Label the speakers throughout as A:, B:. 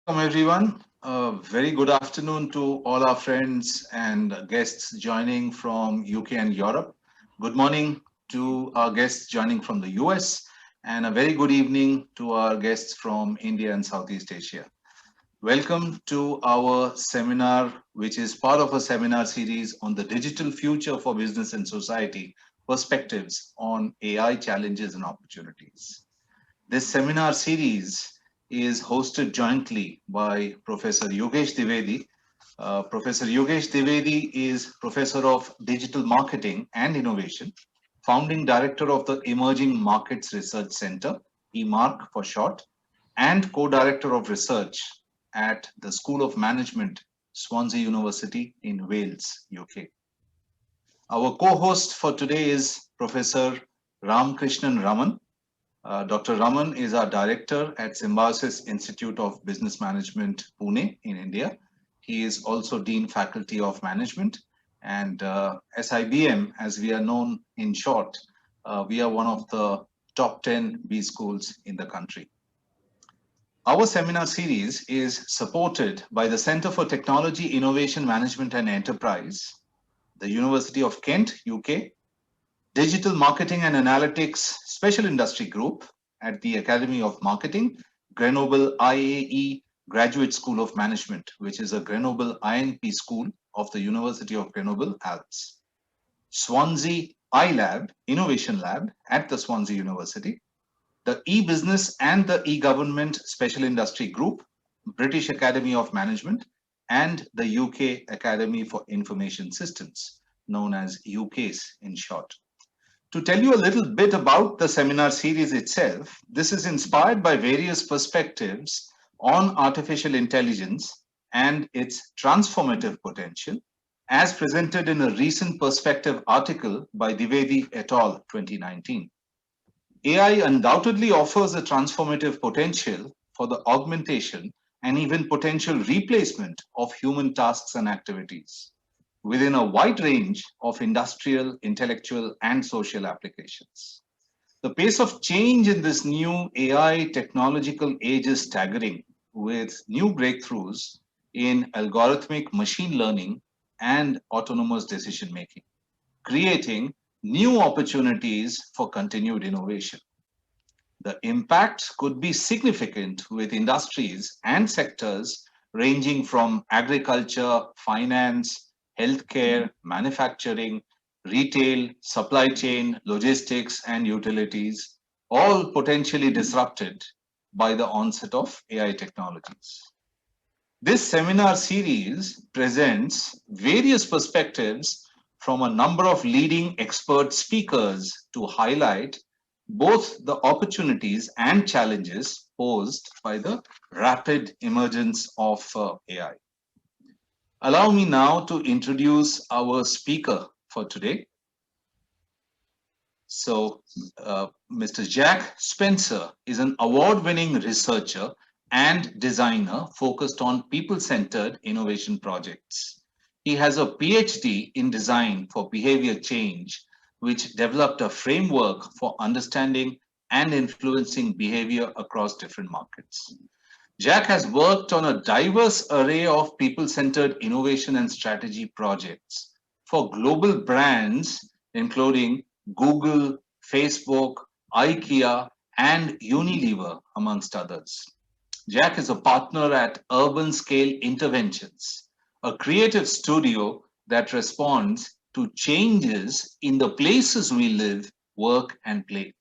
A: Welcome everyone. Very good afternoon to all our friends and guests joining from UK and Europe. Good morning to our guests joining from the US, and a very good evening to our guests from India and Southeast Asia. Welcome to our seminar, which is part of a seminar series on the digital future for business and society, perspectives on AI challenges and opportunities. This seminar series is hosted jointly by Professor Yogesh Dwivedi. Professor Yogesh Dwivedi is Professor of Digital Marketing and Innovation, founding director of the Emerging Markets Research Center, EMARC for short, and co-director of research at the School of Management, Swansea University in Wales, UK. Our co-host for today is Professor Ramkrishnan Raman. Dr. Raman is our director at Symbiosis Institute of Business Management, Pune in India. He is also Dean Faculty of Management, and SIBM, as we are known in short, we are one of the top 10 B schools in the country. Our seminar series is supported by the Center for Technology, Innovation, Management and Enterprise, the University of Kent, UK, Digital Marketing and Analytics Special Industry Group at the Academy of Marketing, Grenoble IAE Graduate School of Management, which is a Grenoble INP school of the University of Grenoble Alps, Swansea iLab, Innovation Lab at the Swansea University, the e-business and the e-government Special Industry Group, British Academy of Management, and the UK Academy for Information Systems, known as UCASE in short. To tell you a little bit about the seminar series itself, this is inspired by various perspectives on artificial intelligence and its transformative potential, as presented in a recent perspective article by Dwivedi et al. 2019. AI undoubtedly offers a transformative potential for the augmentation and even potential replacement of human tasks and activities within a wide range of industrial, intellectual, and social applications. The pace of change in this new AI technological age is staggering, with new breakthroughs in algorithmic machine learning and autonomous decision making, creating new opportunities for continued innovation. The impact could be significant with industries and sectors ranging from agriculture, finance, healthcare, manufacturing, retail, supply chain, logistics, and utilities, all potentially disrupted by the onset of AI technologies. This seminar series presents various perspectives from a number of leading expert speakers to highlight both the opportunities and challenges posed by the rapid emergence of AI. Allow me now to introduce our speaker for today. So, Mr. Jack Spencer is an award-winning researcher and designer focused on people-centered innovation projects. He has a PhD in design for behavior change, which developed a framework for understanding and influencing behavior across different markets. Jack has worked on a diverse array of people-centered innovation and strategy projects for global brands, including Google, Facebook, IKEA, and Unilever, amongst others. Jack is a partner at Urban Scale Interventions, a creative studio that responds to changes in the places we live, work, and play.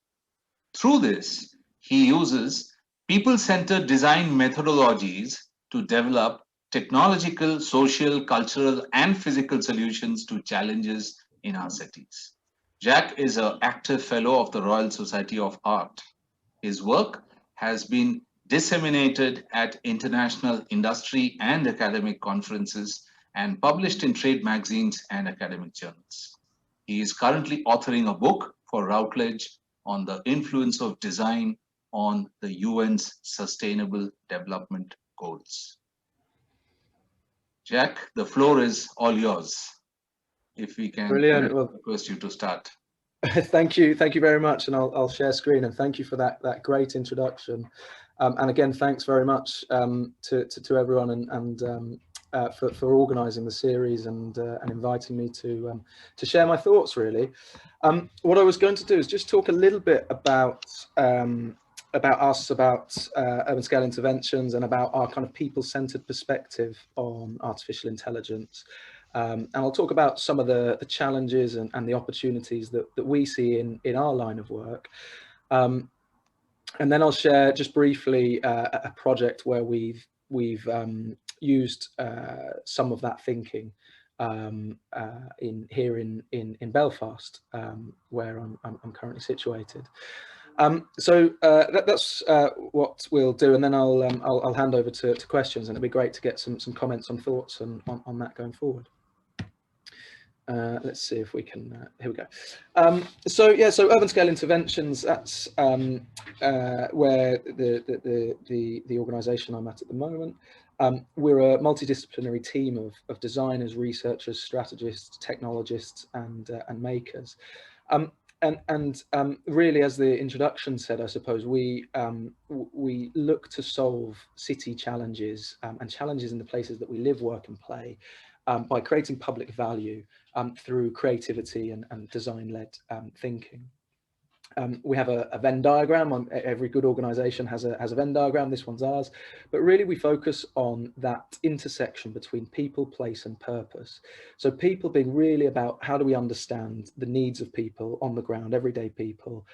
A: Through this, he uses people-centered design methodologies to develop technological, social, cultural, and physical solutions to challenges in our cities. Jack is an active fellow of the Royal Society of Art. His work has been disseminated at international industry and academic conferences and published in trade magazines and academic journals. He is currently authoring a book for Routledge on the influence of design on the UN's Sustainable Development Goals. Jack, the floor is all yours. If we can request you to start.
B: Thank you very much, and I'll share screen, and thank you for that great introduction. And again, thanks very much to everyone for organising the series and inviting me to share my thoughts, really. What I was going to do is just talk a little bit about us, about urban scale interventions, and about our kind of people-centered perspective on artificial intelligence. And I'll talk about some of the challenges and the opportunities that we see in our line of work. And then I'll share just briefly a project where we've used some of that thinking here in Belfast, where I'm currently situated. So that's what we'll do, and then I'll hand over to questions, and it'd be great to get some comments and thoughts on that going forward. Let's see if we can, here we go. So urban scale interventions, that's where the organisation I'm at the moment. We're a multidisciplinary team of designers, researchers, strategists, technologists, and makers. And really, as the introduction said, I suppose we look to solve city challenges and challenges in the places that we live, work, and play by creating public value through creativity and design-led thinking. We have a Venn diagram. Every good organisation has a Venn diagram. This one's ours. But really, we focus on that intersection between people, place, and purpose. So people being really about how do we understand the needs of people on the ground, everyday people,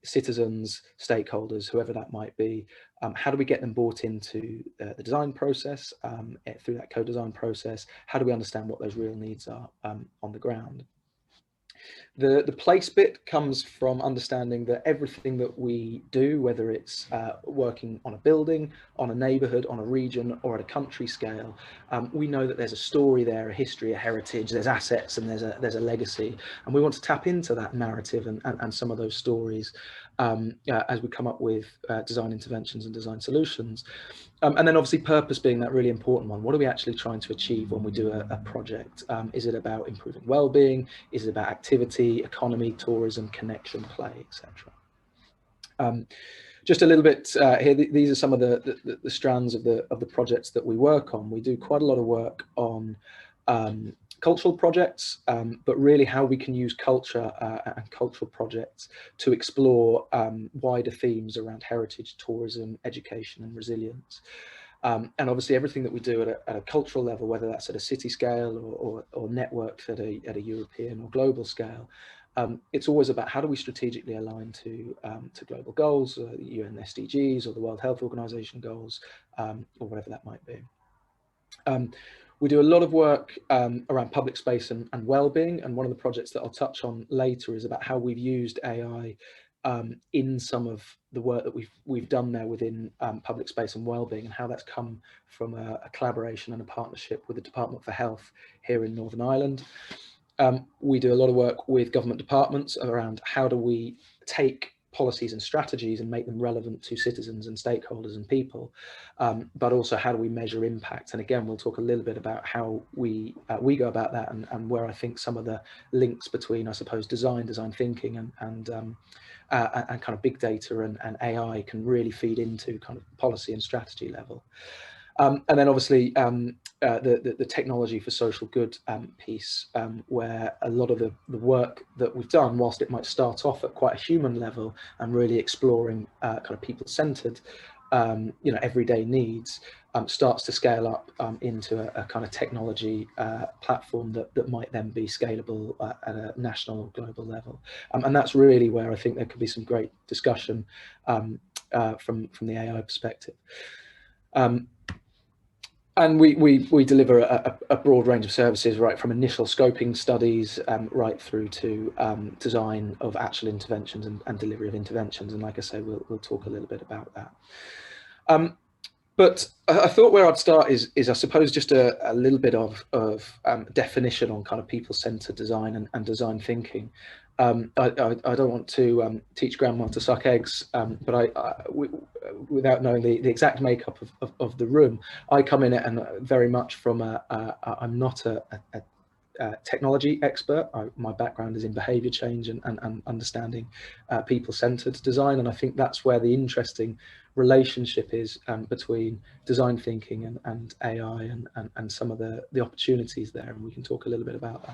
B: citizens, stakeholders, whoever that might be. How do we get them brought into the design process, through that co-design process? How do we understand what those real needs are on the ground? The place bit comes from understanding that everything that we do, whether it's working on a building, on a neighbourhood, on a region, or at a country scale, we know that there's a story there, a history, a heritage, there's assets, and there's a legacy, and we want to tap into that narrative and some of those stories as we come up with design interventions and design solutions. And then obviously purpose being that really important one. What are we actually trying to achieve when we do a project? Is it about improving well-being? Is it about activity, economy, tourism, connection, play, etc.? Just a little bit here. These are some of the strands of the projects that we work on. We do quite a lot of work on cultural projects, but really how we can use culture and cultural projects to explore wider themes around heritage, tourism, education, and resilience. And obviously everything that we do at a cultural level, whether that's at a city scale or networked at a European or global scale, it's always about how do we strategically align to global goals, the UN SDGs or the World Health Organization goals, or whatever that might be. We do a lot of work around public space and well-being, and one of the projects that I'll touch on later is about how we've used AI in some of the work that we've done there within public space and well-being, and how that's come from a collaboration and a partnership with the Department for Health here in Northern Ireland. We do a lot of work with government departments around how do we take policies and strategies and make them relevant to citizens and stakeholders and people, but also how do we measure impact? And again, we'll talk a little bit about how we go about that, and where I think some of the links between, I suppose, design thinking and kind of big data and AI can really feed into kind of policy and strategy level. And then obviously the technology for social good piece, where a lot of the work that we've done, whilst it might start off at quite a human level and really exploring kind of people-centered, everyday needs, starts to scale up into a kind of technology platform that might then be scalable at a national or global level. And that's really where I think there could be some great discussion from the AI perspective. And we deliver a broad range of services, right from initial scoping studies right through to design of actual interventions and delivery of interventions. And like I say, we'll talk a little bit about that. But I thought where I'd start is I suppose just a little bit of definition on kind of people-centered design and design thinking. I don't want to teach grandma to suck eggs, but without knowing the exact makeup of the room, I come in it and very much from I'm not a technology expert. My background is in behavior change and understanding people-centered design, and I think that's where the interesting relationship is between design thinking and AI and some of the opportunities there, and we can talk a little bit about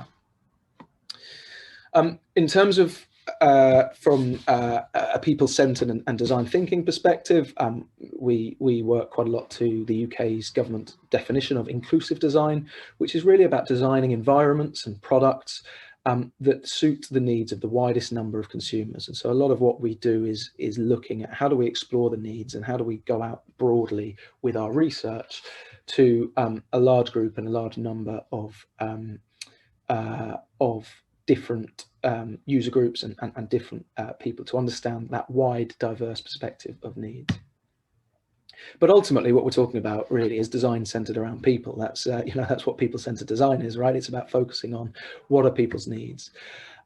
B: that. In terms of from a people-centered and design thinking perspective, we work quite a lot to the UK's government definition of inclusive design, which is really about designing environments and products that suit the needs of the widest number of consumers. And so a lot of what we do is looking at how do we explore the needs and how do we go out broadly with our research to a large group and a large number of different user groups and different people to understand that wide, diverse perspective of needs. But ultimately, what we're talking about really is design centered around people. That's that's what people-centered design is, right? It's about focusing on what are people's needs.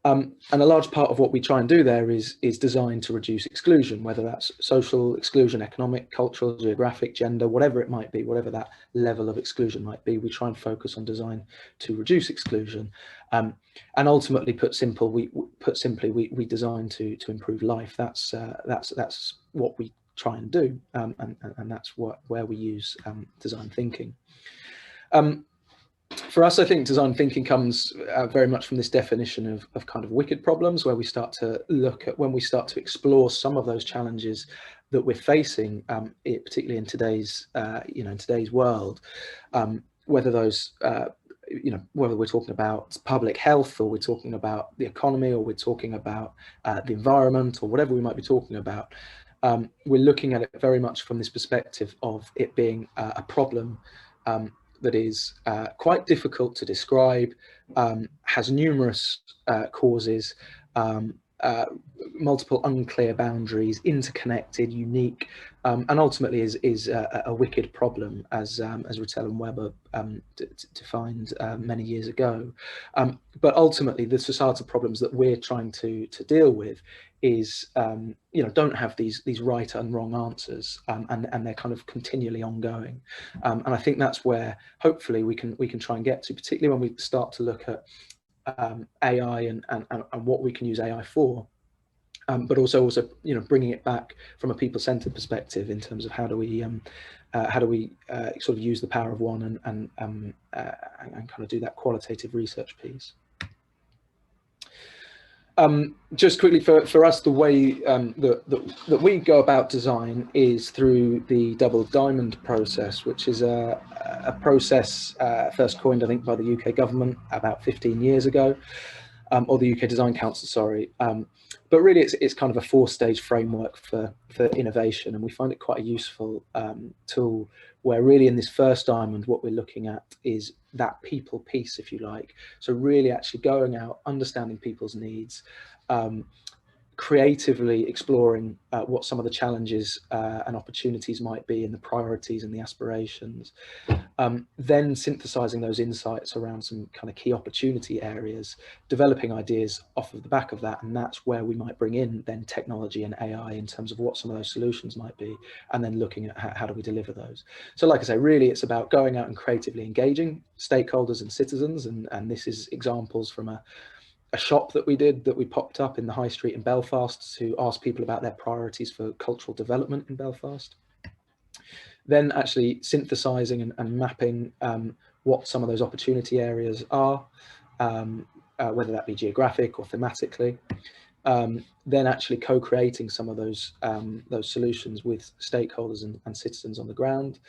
B: And a large part of what we try and do there is design to reduce exclusion, whether that's social exclusion, economic, cultural, geographic, gender, whatever it might be, whatever that level of exclusion might be. We try and focus on design to reduce exclusion, and ultimately, put simply, we design to improve life. That's what we try and do, and that's where we use design thinking. For us, I think design thinking comes very much from this definition of kind of wicked problems, where we start to look at when we start to explore some of those challenges that we're facing, particularly in today's in today's world, whether those whether we're talking about public health, or we're talking about the economy, or we're talking about the environment, or whatever we might be talking about. We're looking at it very much from this perspective of it being a problem that is quite difficult to describe, has numerous causes, multiple unclear boundaries, interconnected, unique, and ultimately is a wicked problem, as Rittel and Weber defined many years ago. But ultimately, the societal problems that we're trying to deal with is don't have these right and wrong answers, and they're kind of continually ongoing. And I think that's where hopefully we can try and get to, particularly when we start to look at AI and what we can use AI for, but also bringing it back from a people-centered perspective in terms of how do we sort of use the power of one and kind of do that qualitative research piece. Just quickly for us, the way that we go about design is through the double diamond process, which is a process first coined, I think, by the UK government about 15 years ago, or the UK Design Council, sorry. But really, it's kind of a 4-stage framework for innovation, and we find it quite a useful tool, where really in this first diamond, what we're looking at is that people piece, if you like. So really actually going out, understanding people's needs, creatively exploring what some of the challenges and opportunities might be, and the priorities and the aspirations, then synthesizing those insights around some kind of key opportunity areas, developing ideas off of the back of that, and that's where we might bring in then technology and AI in terms of what some of those solutions might be, and then looking at how do we deliver those. So like I say, really it's about going out and creatively engaging stakeholders and citizens, and this is examples from a shop that we popped up in the high street in Belfast to ask people about their priorities for cultural development in Belfast. Then actually synthesizing and mapping what some of those opportunity areas are, whether that be geographic or thematically. Then actually co-creating some of those solutions with stakeholders and citizens on the ground.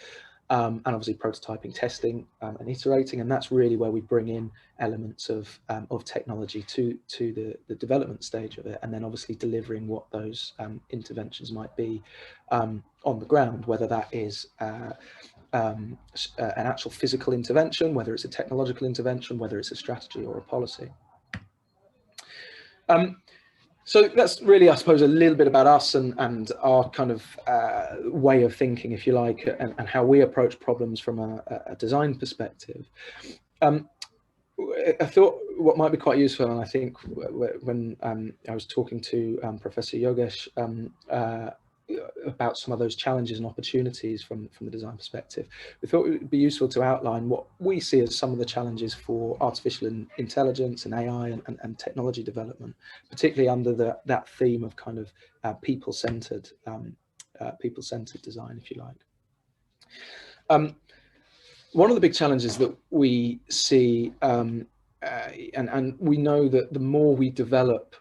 B: And obviously prototyping, testing, and iterating, and that's really where we bring in elements of technology to the development stage of it, and then obviously delivering what those interventions might be on the ground, whether that is an actual physical intervention, whether it's a technological intervention, whether it's a strategy or a policy. So that's really, I suppose, a little bit about us and our kind of way of thinking, if you like, and how we approach problems from a design perspective. I thought what might be quite useful, and I think when I was talking to Professor Yogesh about some of those challenges and opportunities from the design perspective, we thought it would be useful to outline what we see as some of the challenges for artificial intelligence and AI and technology development, particularly under that theme of kind of people-centered design, if you like. One of the big challenges that we see, and we know that the more we develop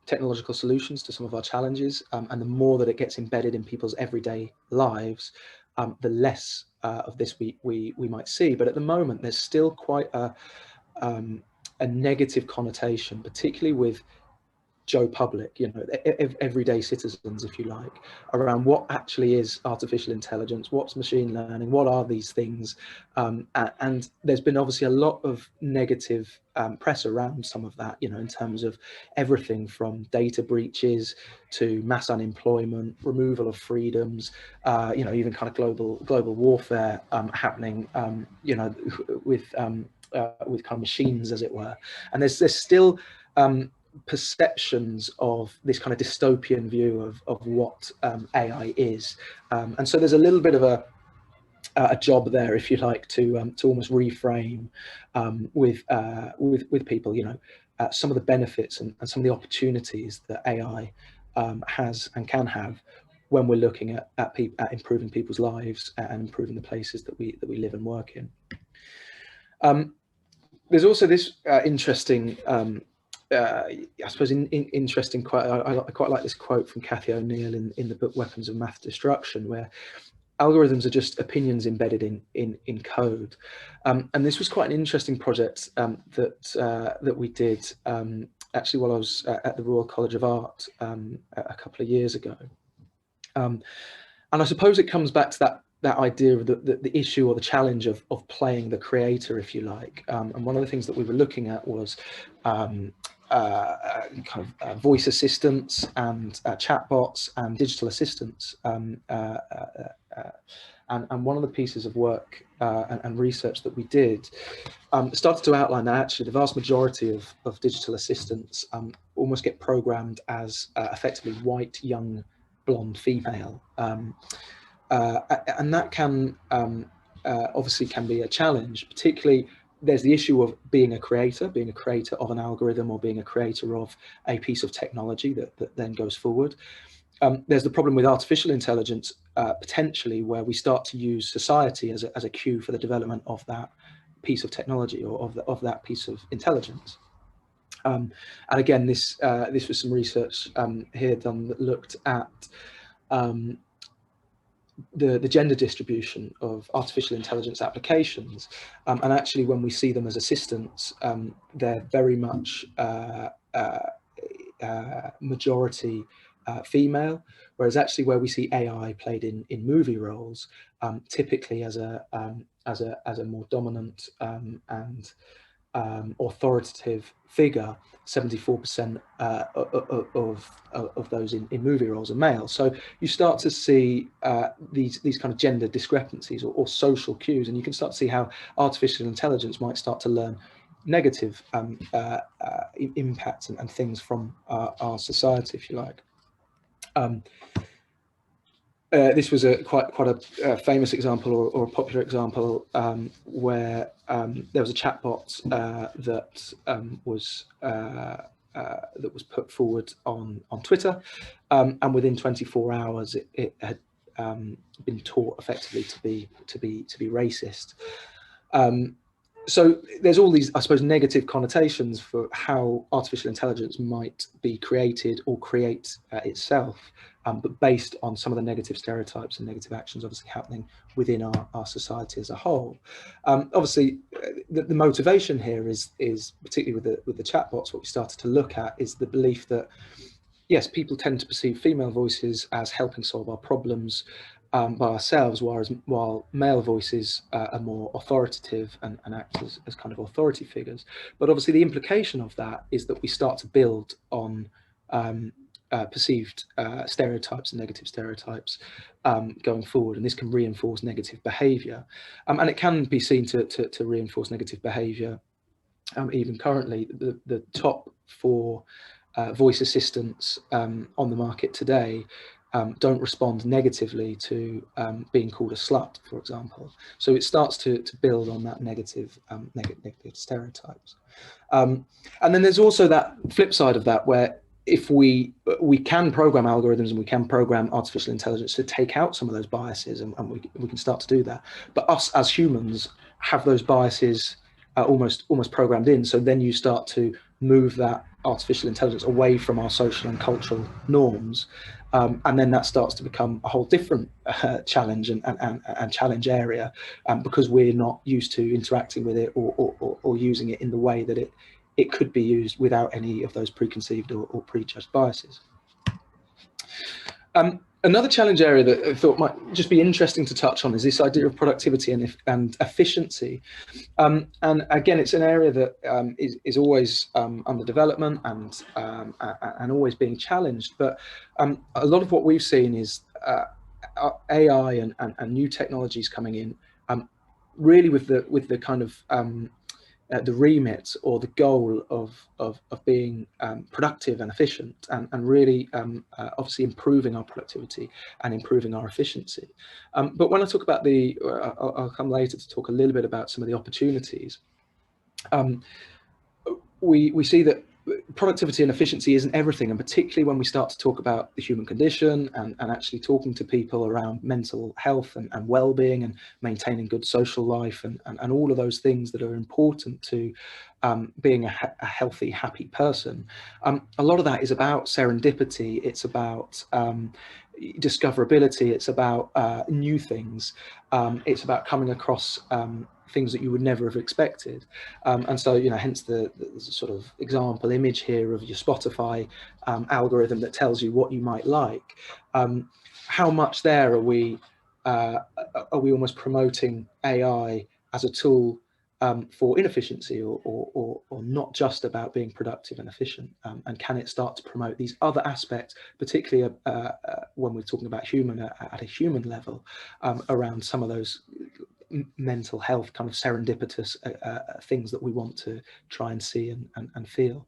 B: technological solutions to some of our challenges, and the more that it gets embedded in people's everyday lives, the less of this we might see. But at the moment, there's still quite a negative connotation, particularly with Joe Public, everyday citizens, if you like, around what actually is artificial intelligence, what's machine learning, what are these things, and there's been obviously a lot of negative press around some of that, in terms of everything from data breaches to mass unemployment, removal of freedoms, even kind of global warfare happening, with kind of machines, as it were, and there's still perceptions of this kind of dystopian view of what AI is, and so there's a little bit of a job there, if you like, to almost reframe with people, some of the benefits and some of the opportunities that AI has and can have when we're looking at improving people's lives and improving the places that we live and work in. There's also this interesting. I suppose interesting quote. I quite like this quote from Cathy O'Neill in the book Weapons of Math Destruction, where algorithms are just opinions embedded in code. And this was quite an interesting project that we did actually while I was at the Royal College of Art a couple of years ago. And I suppose it comes back to that idea of the issue or the challenge of playing the creator, if you like. And one of the things that we were looking at was voice assistants and chatbots and digital assistants. And one of the pieces of work and research that we did started to outline that actually the vast majority of digital assistants almost get programmed as effectively white, young, blonde female. And that can obviously can be a challenge, particularly there's the issue of being a creator of an algorithm or being a creator of a piece of technology that then goes forward. There's the problem with artificial intelligence, potentially, where we start to use society as a cue for the development of that piece of technology or of that piece of intelligence. And again, this was some research here done that looked at the gender distribution of artificial intelligence applications, and actually when we see them as assistants, they're very much majority female, whereas actually where we see AI played in movie roles, typically as a more dominant and authoritative figure, 74% of those in movie roles are male. So you start to see these kind of gender discrepancies or social cues, and you can start to see how artificial intelligence might start to learn negative impacts and things from our society, if you like. This was quite a famous example or a popular example where there was a chatbot that was put forward on Twitter, and within 24 hours it had been taught effectively to be racist. So there's all these, I suppose, negative connotations for how artificial intelligence might be created or create itself, but based on some of the negative stereotypes and negative actions obviously happening within our society as a whole. Obviously, the motivation here is particularly with the chatbots, what we started to look at is the belief that, yes, people tend to perceive female voices as helping solve our problems by ourselves, while male voices are more authoritative and act as kind of authority figures. But obviously the implication of that is that we start to build on perceived stereotypes and negative stereotypes going forward, and this can reinforce negative behaviour, and it can be seen to reinforce negative behaviour. Even currently, the top 4 voice assistants on the market today don't respond negatively to being called a slut, for example. So it starts to build on that negative stereotypes. And then there's also that flip side of that, where if we can program algorithms and we can program artificial intelligence to take out some of those biases, and we can start to do that. But us as humans have those biases almost programmed in. So then you start to move that artificial intelligence away from our social and cultural norms. And then that starts to become a whole different challenge and challenge area, because we're not used to interacting with it or using it in the way that it could be used without any of those preconceived or prejudged biases. Another challenge area that I thought might just be interesting to touch on is this idea of productivity and efficiency. And again, it's an area that is always under development and always being challenged. But a lot of what we've seen is AI and new technologies coming in, really with the kind of the remit or the goal of being productive and efficient, and really obviously improving our productivity and improving our efficiency. But when I talk about I'll come later to talk a little bit about some of the opportunities. We see that productivity and efficiency isn't everything, and particularly when we start to talk about the human condition and actually talking to people around mental health and well-being and maintaining good social life and all of those things that are important to being a healthy, happy person. A lot of that is about serendipity, it's about discoverability, it's about new things, it's about coming across things that you would never have expected. And so, hence the sort of example image here of your Spotify algorithm that tells you what you might like. How much there are we almost promoting AI as a tool for inefficiency or not just about being productive and efficient? And can it start to promote these other aspects, particularly when we're talking about human at a human level, around some of those mental health kind of serendipitous things that we want to try and see and feel.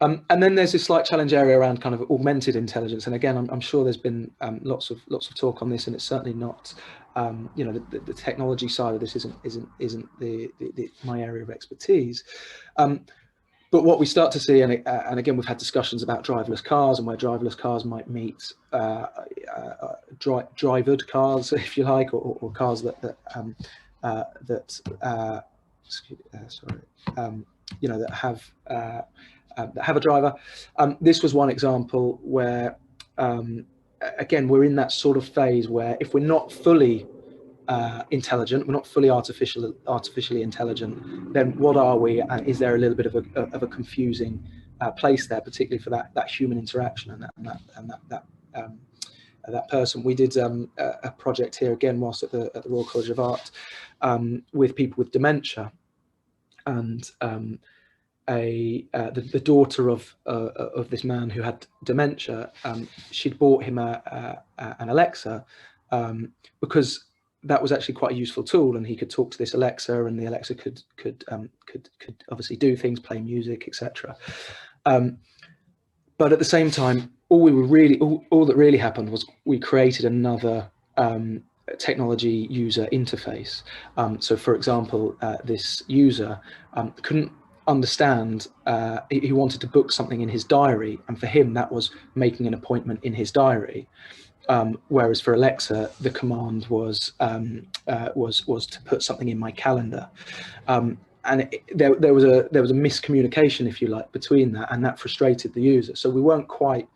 B: And then there's this slight challenge area around kind of augmented intelligence. And again, I'm sure there's been lots of talk on this, and it's certainly not, the technology side of this isn't my area of expertise. But what we start to see, and again, we've had discussions about driverless cars and where driverless cars might meet drivered cars, if you like, or cars that have a driver. This was one example where, again, we're in that sort of phase where if we're not fully intelligent, we're not fully artificially intelligent, then what are we? And is there a little bit of a confusing place there, particularly for that human interaction and that person? We did a project here again whilst at the Royal College of Art with people with dementia, and the daughter of this man who had dementia, she'd bought him an Alexa because that was actually quite a useful tool, and he could talk to this Alexa, and the Alexa could obviously do things, play music, etc. But at the same time, all that really happened was we created another technology user interface. So, for example, this user couldn't understand, he wanted to book something in his diary, and for him that was making an appointment in his diary. Whereas for Alexa, the command was to put something in my calendar, and there was a miscommunication, if you like, between that, and that frustrated the user. So we weren't quite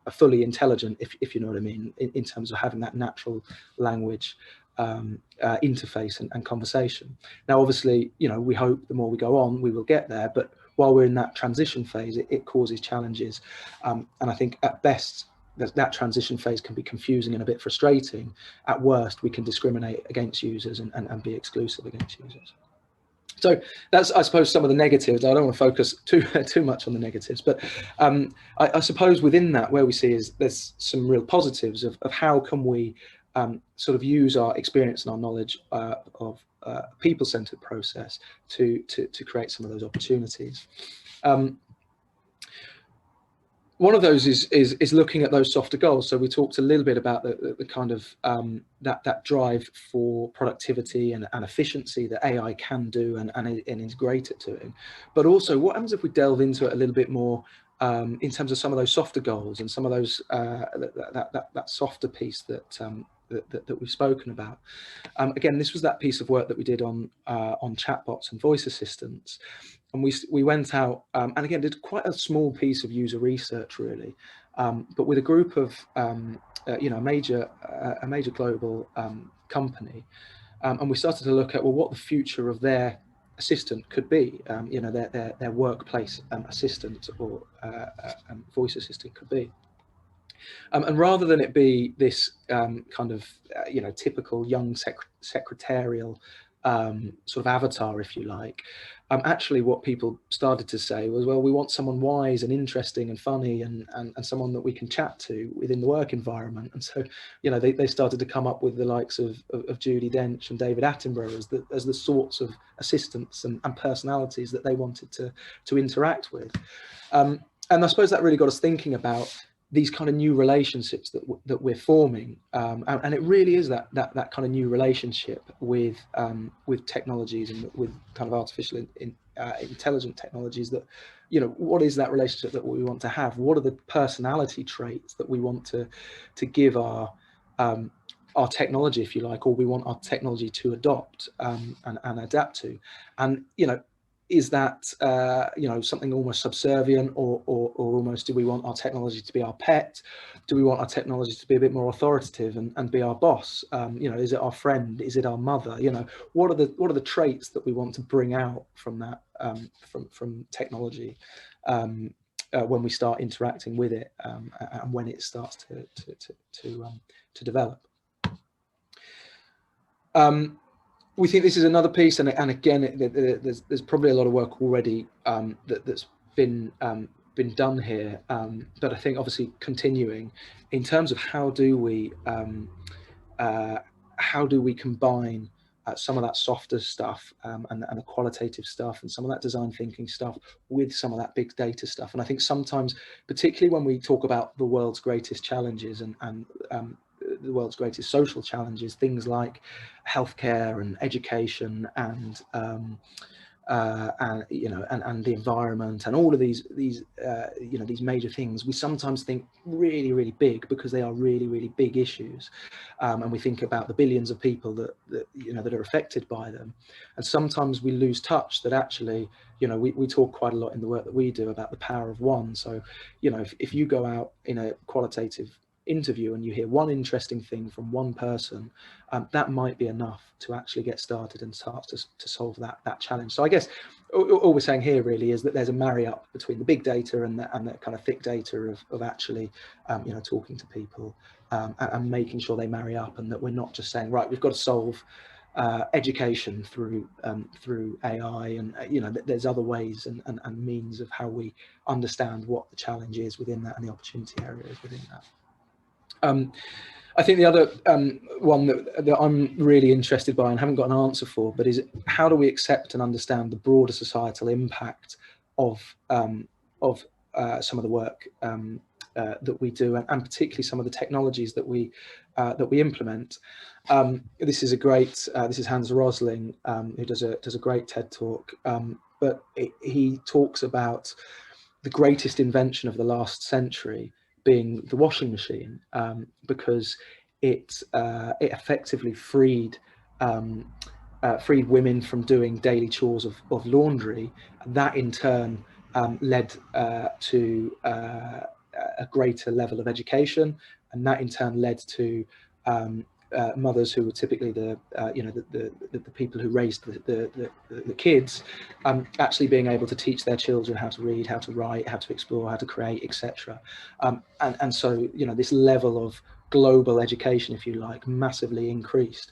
B: fully intelligent, if you know what I mean, in terms of having that natural language interface and conversation. Now, obviously, we hope the more we go on, we will get there. But while we're in that transition phase, it causes challenges, and I think at best, that transition phase can be confusing and a bit frustrating. At worst, we can discriminate against users and be exclusive against users. So that's, I suppose, some of the negatives. I don't want to focus too much on the negatives, but I suppose within that, where we see is there's some real positives of how can we sort of use our experience and our knowledge of people-centered process to create some of those opportunities. One of those is looking at those softer goals. So we talked a little bit about the kind of that drive for productivity and efficiency that AI can do and is great at doing. But also, what happens if we delve into it a little bit more in terms of some of those softer goals and some of those that softer piece that we've spoken about. Again, this was that piece of work that we did on chatbots and voice assistants. And we went out and again did quite a small piece of user research, really, but with a group of a major global company, and we started to look at, well, what the future of their assistant could be, their workplace assistant or voice assistant could be. And rather than it be this kind of typical young secretarial sort of avatar, if you like, actually what people started to say was, well, we want someone wise and interesting and funny and someone that we can chat to within the work environment. And so, they started to come up with the likes of Judi Dench and David Attenborough as the sorts of assistants and personalities that they wanted to interact with. And I suppose that really got us thinking about these kind of new relationships that we're forming, and it really is that kind of new relationship with technologies and with kind of artificial intelligent technologies. That what is that relationship that we want to have? What are the personality traits that we want to give our technology, if you like, or we want our technology to adopt and adapt to? And is that something almost subservient, or almost, do we want our technology to be our pet? Do we want our technology to be a bit more authoritative and be our boss? Is it our friend? Is it our mother? What are the traits that we want to bring out from that from technology when we start interacting with it, and when it starts to develop? We think this is another piece, and again, there's probably a lot of work already that's been done here, but I think obviously continuing in terms of how do we combine some of that softer stuff and the qualitative stuff and some of that design thinking stuff with some of that big data stuff. And I think sometimes, particularly when we talk about the world's greatest challenges and the world's greatest social challenges, things like healthcare and education and the environment and all of these major things, we sometimes think really, really big because they are really, really big issues, and we think about the billions of people that are affected by them, and sometimes we lose touch that actually we talk quite a lot in the work that we do about the power of one. So if you go out in a qualitative interview and you hear one interesting thing from one person, that might be enough to actually get started and start to solve that challenge. So I guess all we're saying here really is that there's a marry up between the big data and the kind of thick data of actually talking to people and making sure they marry up, and that we're not just saying, right, we've got to solve education through AI, and there's other ways and means of how we understand what the challenge is within that and the opportunity areas within that. I think the other one that I'm really interested by and haven't got an answer for, but is how do we accept and understand the broader societal impact of some of the work that we do, and particularly some of the technologies that we implement. This is Hans Rosling, who does a great TED talk, but he talks about the greatest invention of the last century being the washing machine, because it effectively freed women from doing daily chores of laundry. That in turn led to a greater level of education, and that in turn led to mothers who were typically the people who raised the kids, actually being able to teach their children how to read, how to write, how to explore, how to create, etc. And so this level of global education, if you like, massively increased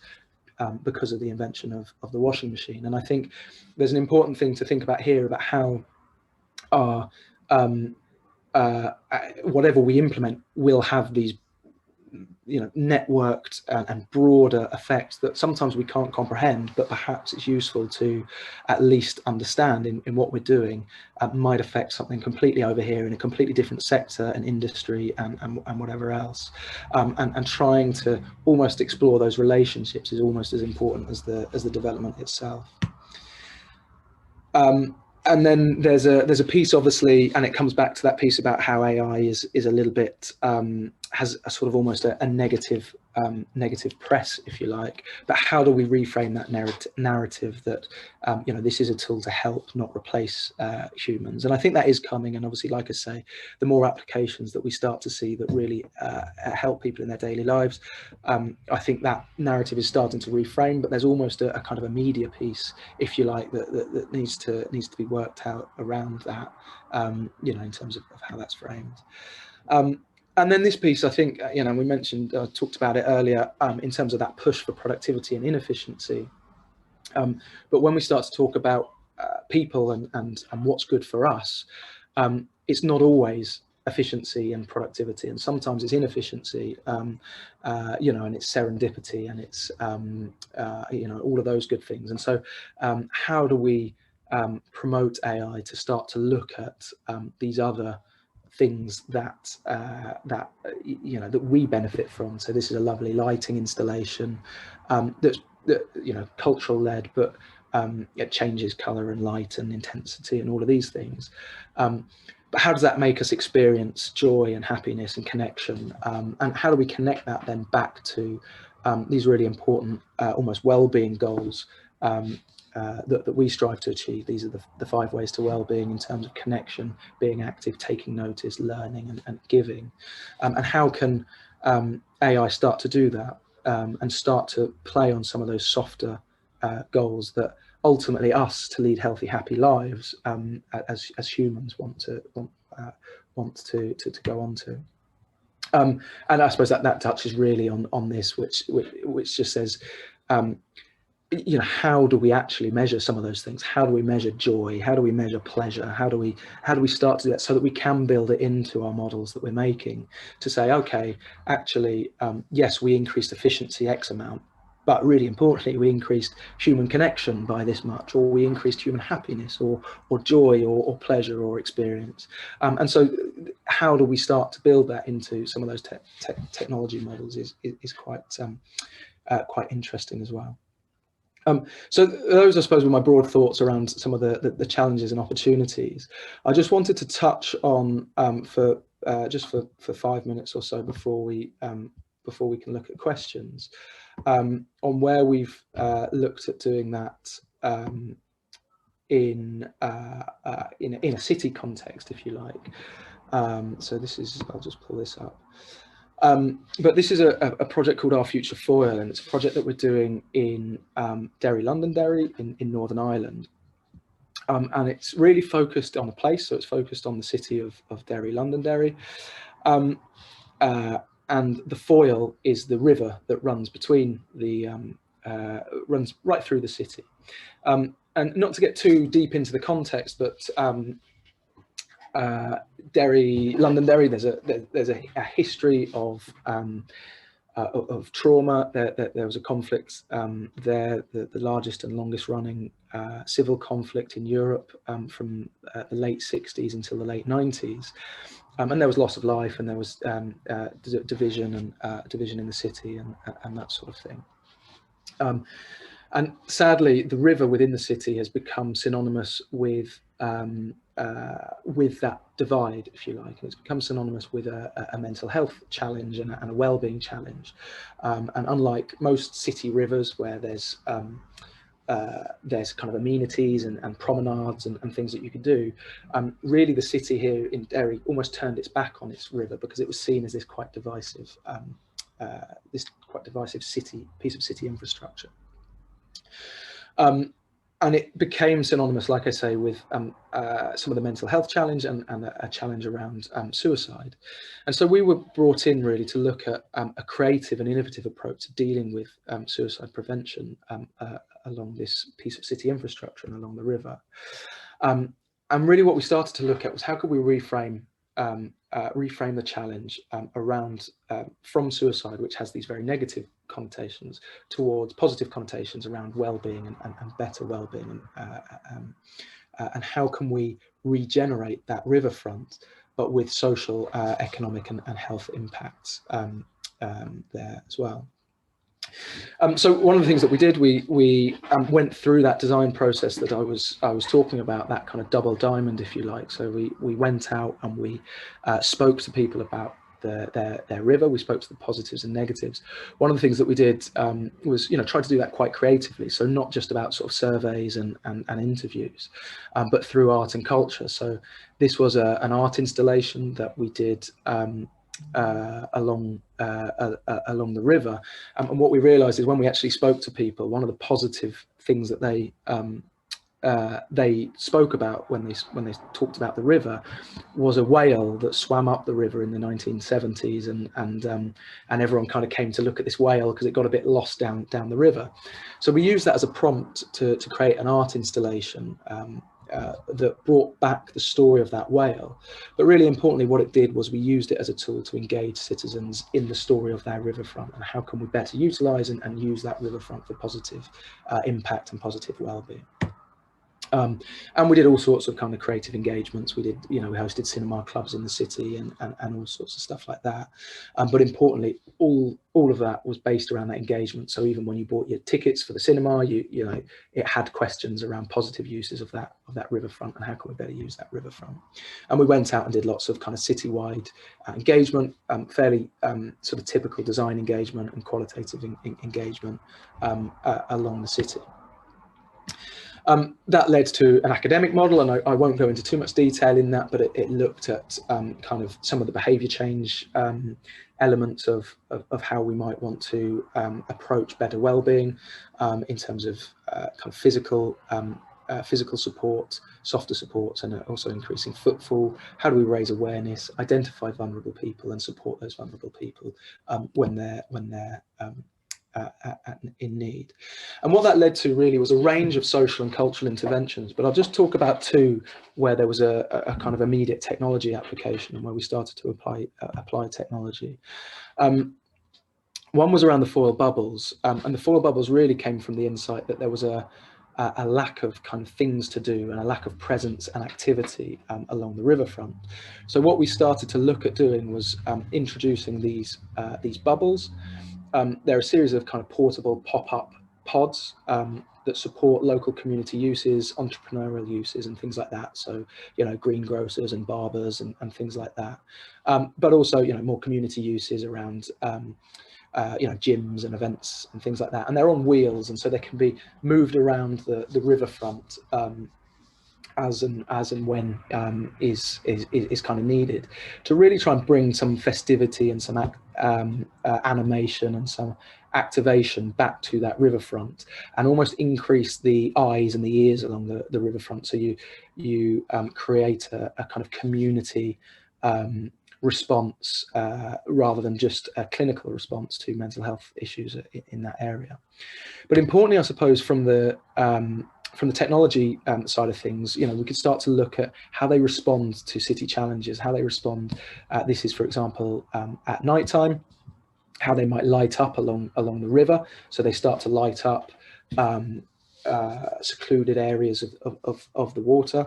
B: because of the invention of the washing machine. And I think there's an important thing to think about here about how our whatever we implement will have these networked and broader effects that sometimes we can't comprehend, but perhaps it's useful to at least understand in what we're doing might affect something completely over here in a completely different sector and industry and whatever else. And trying to almost explore those relationships is almost as important as the development itself. And then there's a piece, obviously, and it comes back to that piece about how AI is a little bit has a sort of almost a negative press, if you like. But how do we reframe that narrative that this is a tool to help, not replace humans? And I think that is coming. And obviously, like I say, the more applications that we start to see that really help people in their daily lives, I think that narrative is starting to reframe. But there's almost a kind of a media piece, if you like, that needs to be worked out around that, in terms of how that's framed. And then this piece, I think, we mentioned, talked about it earlier, in terms of that push for productivity and inefficiency. But when we start to talk about people and what's good for us, it's not always efficiency and productivity, and sometimes it's inefficiency, and it's serendipity, and it's all of those good things. And so, how do we promote AI to start to look at these other things that we benefit from? So this is a lovely lighting installation that's cultural led, but it changes color and light and intensity and all of these things. But how does that make us experience joy and happiness and connection? And how do we connect that then back to these really important, almost well-being goals that we strive to achieve? These are the 5 ways to well-being in terms of connection, being active, taking notice, learning, and giving. And how can AI start to do that and start to play on some of those softer goals that ultimately us to lead healthy, happy lives as humans want to go on to. And I suppose that touches really on this, which just says, how do we actually measure some of those things? How do we measure joy? How do we measure pleasure? How do we start to do that so that we can build it into our models that we're making to say, okay, actually, yes, we increased efficiency X amount, but really importantly, we increased human connection by this much, or we increased human happiness or joy or pleasure or experience. And so how do we start to build that into some of those technology models is quite interesting as well. So those, I suppose, were my broad thoughts around some of the challenges and opportunities. I just wanted to touch on for 5 minutes or so before we can look at questions, on where we've looked at doing that in a city context, if you like. So this is, I'll just pull this up. But this is a project called Our Future Foil, and it's a project that we're doing in Londonderry in Northern Ireland. And it's really focused on a place, so it's focused on the city of Derry, Londonderry. And the foil is the river that runs between runs right through the city. And not to get too deep into the context, but Londonderry, there's a history of trauma. There was a conflict there, the largest and longest running civil conflict in Europe from the late 60s until the late 90s. And there was loss of life, and there was division in the city and that sort of thing. And sadly, the river within the city has become synonymous with that divide, if you like, and it's become synonymous with a mental health challenge and a well-being challenge. And unlike most city rivers, where there's kind of amenities and promenades and things that you can do, really the city here in Derry almost turned its back on its river because it was seen as this quite divisive piece of city infrastructure. And it became synonymous, like I say, with some of the mental health challenge and a challenge around suicide. And so we were brought in really to look at a creative and innovative approach to dealing with suicide prevention along this piece of city infrastructure and along the river. And really what we started to look at was how could we reframe reframe the challenge around from suicide, which has these very negative connotations, towards positive connotations around well-being and better well-being, and how can we regenerate that riverfront, but with social, economic and health impacts there as well. So one of the things that we did, we went through that design process that I was talking about, that kind of double diamond, if you like. So we went out and we spoke to people about their river. We spoke to the positives and negatives. One of the things that we did was, try to do that quite creatively. So not just about sort of surveys and interviews, but through art and culture. So this was an art installation that we did along the river, and what we realized is when we actually spoke to people, one of the positive things that they spoke about when they talked about the river was a whale that swam up the river in the 1970s, and everyone kind of came to look at this whale because it got a bit lost down the river. So we used that as a prompt to create an art installation that brought back the story of that whale. But really importantly, what it did was we used it as a tool to engage citizens in the story of their riverfront, and how can we better utilize and use that riverfront for positive impact and positive well-being. And we did all sorts of kind of creative engagements. We did, we hosted cinema clubs in the city and all sorts of stuff like that. But importantly, all of that was based around that engagement. So even when you bought your tickets for the cinema, it had questions around positive uses of that riverfront and how can we better use that riverfront. And we went out and did lots of kind of citywide engagement, fairly sort of typical design engagement and qualitative engagement along the city. That led to an academic model, and I won't go into too much detail in that, but it looked at kind of some of the behaviour change elements of how we might want to approach better well-being in terms of kind of physical support, softer supports, and also increasing footfall. How do we raise awareness, identify vulnerable people, and support those vulnerable people when they're in need. And what that led to really was a range of social and cultural interventions, but I'll just talk about two where there was a kind of immediate technology application and where we started to apply technology. One was around the foil bubbles, and the foil bubbles really came from the insight that there was a lack of kind of things to do and a lack of presence and activity along the riverfront. So what we started to look at doing was introducing these bubbles. There are a series of kind of portable pop-up pods that support local community uses, entrepreneurial uses, and things like that. So, greengrocers and barbers and things like that. But also, more community uses around, gyms and events and things like that. And they're on wheels, and so they can be moved around the riverfront as and when is kind of needed, to really try and bring some festivity and some animation and some activation back to that riverfront, and almost increase the eyes and the ears along the riverfront. So you create a kind of community response rather than just a clinical response to mental health issues in that area. But importantly, I suppose, from the technology side of things, we could start to look at how they respond to city challenges, how they respond. This is, for example, at nighttime, how they might light up along the river. So they start to light up secluded areas of the water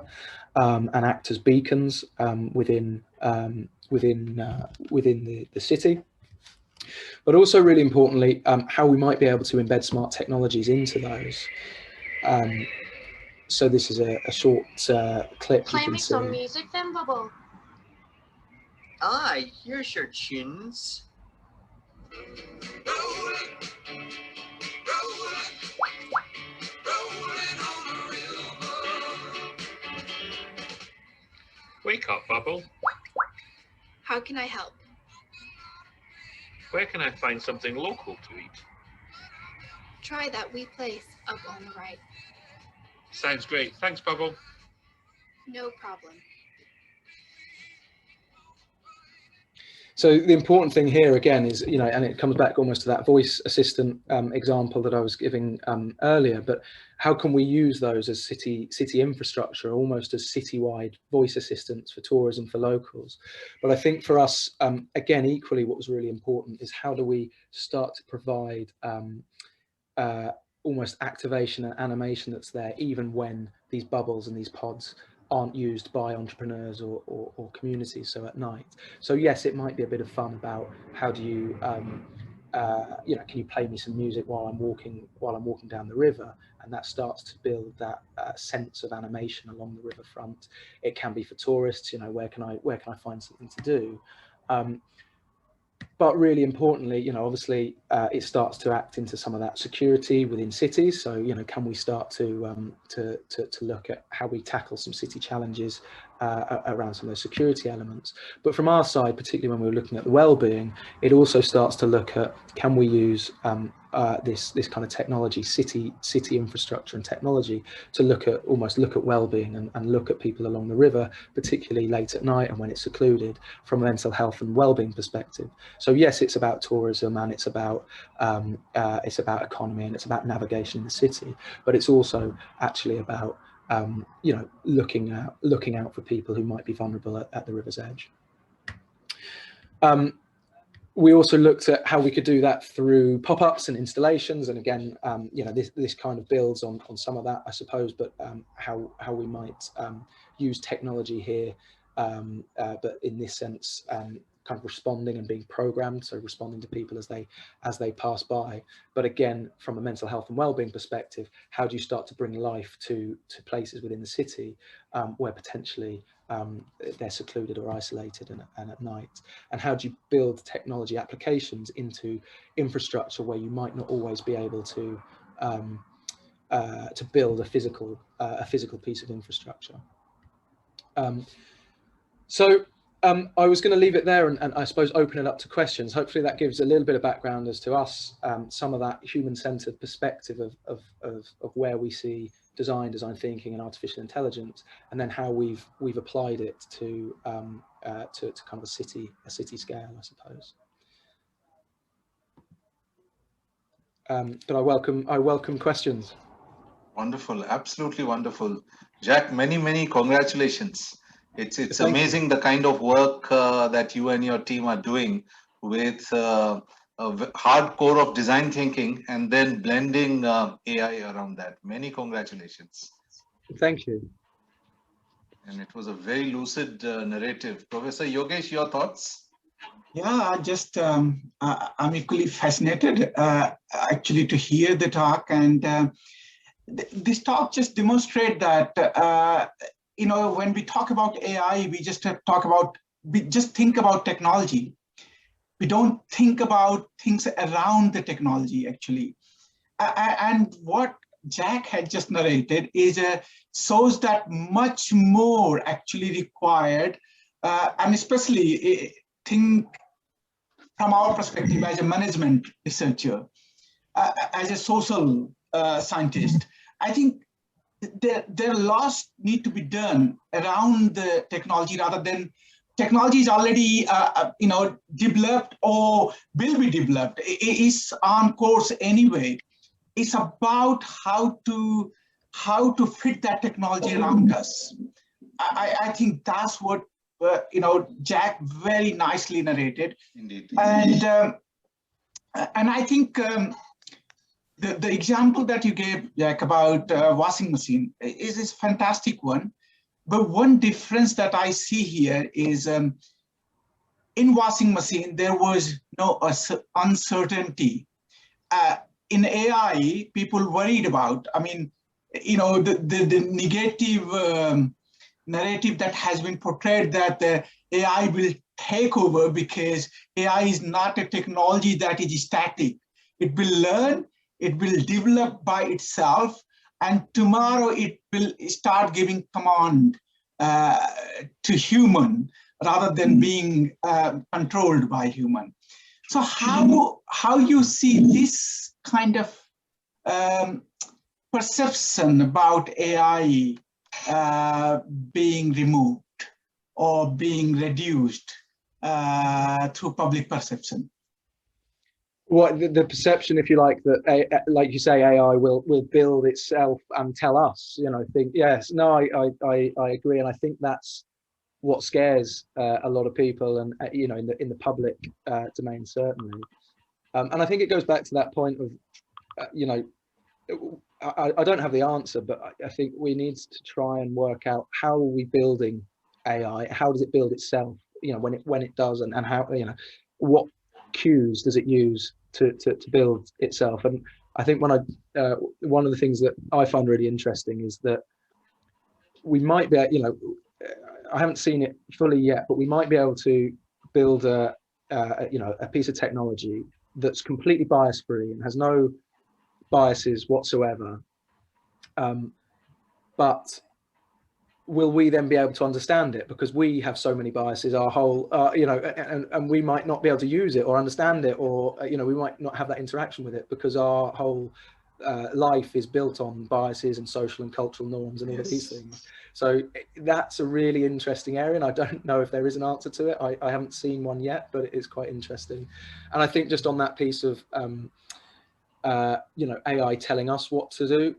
B: and act as beacons within the city. But also, really importantly, how we might be able to embed smart technologies into those. So this is a short clip.
C: Play me some music then, Bubble.
D: Aye, here's your tunes.
E: Wake up, Bubble.
C: How can I help?
E: Where can I find something local to eat?
C: Try that wee place up on the right.
E: Sounds great. Thanks, Bubble.
C: No problem.
B: So the important thing here again is, you know, and it comes back almost to that voice assistant example that I was giving earlier, but how can we use those as city infrastructure, almost as citywide voice assistants for tourism for locals? But I think for us, again, equally what was really important is how do we start to provide almost activation and animation that's there even when these bubbles and these pods aren't used by entrepreneurs or communities, so at night. So yes, it might be a bit of fun about how do you, you know, can you play me some music while I'm walking down the river, and that starts to build that sense of animation along the riverfront. It can be for tourists, you know, where can I find something to do? But really importantly, you know, obviously it starts to act into some of that security within cities. So, you know, can we start to look at how we tackle some city challenges around some of those security elements? But from our side, particularly when we're looking at the well-being, it also starts to look at, can we use this kind of technology, city infrastructure and technology, to look at well-being and look at people along the river, particularly late at night and when it's secluded, from a mental health and well-being perspective. So yes, it's about tourism, and it's about economy, and it's about navigation in the city, but it's also actually about you know, looking out for people who might be vulnerable at the river's edge. We also looked at how we could do that through pop-ups and installations, and again, you know, this kind of builds on some of that, I suppose, but how we might use technology here, but in this sense, kind of responding and being programmed, so responding to people as they pass by. But again, from a mental health and well-being perspective, how do you start to bring life to places within the city where potentially they're secluded or isolated and at night? And how do you build technology applications into infrastructure where you might not always be able to build a physical piece of infrastructure? I was going to leave it there and I suppose open it up to questions. Hopefully that gives a little bit of background as to us, some of that human-centered perspective of where we see design thinking and artificial intelligence, and then how we've applied it to kind of a city scale, I suppose. But I welcome questions.
A: Wonderful, absolutely wonderful. Jack, many congratulations. It's amazing the kind of work that you and your team are doing with a hardcore of design thinking and then blending AI around that. Many congratulations.
B: Thank you.
A: And it was a very lucid narrative. Professor Yogesh, your thoughts?
F: Yeah, just I'm equally fascinated actually to hear the talk, and this talk just demonstrates that you know, when we talk about AI, we just think about technology. We don't think about things around the technology actually. And what Jack had just narrated is shows that much more actually required, and especially think from our perspective as a management researcher, as a social scientist. I think there lots need to be done around the technology, rather than technology is already you know, developed or will be developed. It is on course anyway. It's about how to fit that technology around us. I think that's what you know, Jack very nicely narrated.
A: Indeed.
F: And I think the example that you gave, Jack, about washing machine is a fantastic one. But one difference that I see here is in washing machine, there was no uncertainty. In AI, people worried about, I mean, you know, the negative narrative that has been portrayed that the AI will take over, because AI is not a technology that is static. It will learn, it will develop by itself, and tomorrow it will start giving command to human rather than being controlled by human. So how you see this kind of perception about AI being removed or being reduced through public perception.
B: What the perception, if you like, that like you say, AI will build itself and tell us. Think yes, no, I agree, and I think that's what scares a lot of people, and in the public domain certainly. And I think it goes back to that point of I don't have the answer, but I think we need to try and work out how are we building AI? How does it build itself? When it does, and how what cues does it use to build itself? And I think one of the things that I find really interesting is that we might be, I haven't seen it fully yet, but we might be able to build a piece of technology that's completely bias free and has no biases whatsoever. But will we then be able to understand it, because we have so many biases, our whole and we might not be able to use it or understand it, or we might not have that interaction with it because our whole life is built on biases and social and cultural norms and all of these things. So that's a really interesting area, and I don't know if there is an answer to it. I haven't seen one yet, but it is quite interesting. And I think just on that piece of AI telling us what to do,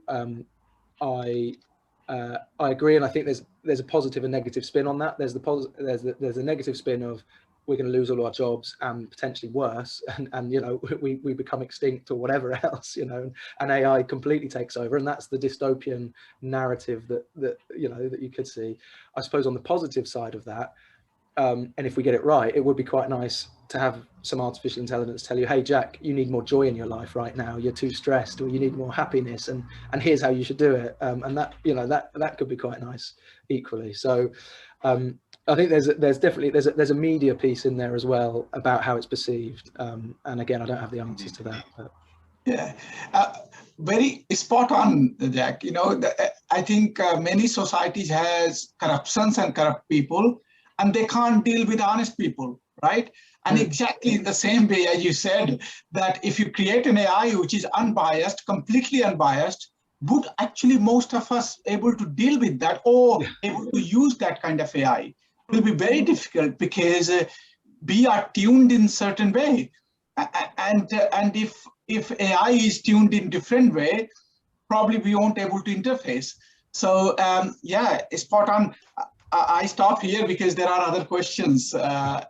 B: I agree, and I think there's a positive and negative spin on that. There's a negative spin of we're going to lose all our jobs and potentially worse, and we become extinct or whatever else, and AI completely takes over, and that's the dystopian narrative that you could see. I suppose on the positive side of that, and if we get it right, it would be quite nice to have some artificial intelligence tell you, hey Jack, you need more joy in your life right now, you're too stressed, or you need more happiness, and here's how you should do it, and that that could be quite nice equally. So I think there's definitely there's a media piece in there as well about how it's perceived, and again, I don't have the answers to that, but
F: yeah, very spot on, Jack. I think many societies has corruptions and corrupt people, and they can't deal with honest people, right? And exactly in the same way as you said, that if you create an AI which is unbiased, completely unbiased, would actually most of us able to deal with that or able to use that kind of AI? It will be very difficult because we are tuned in certain way. And if AI is tuned in different way, probably we won't able to interface. So yeah, spot on. I stop here because there are other questions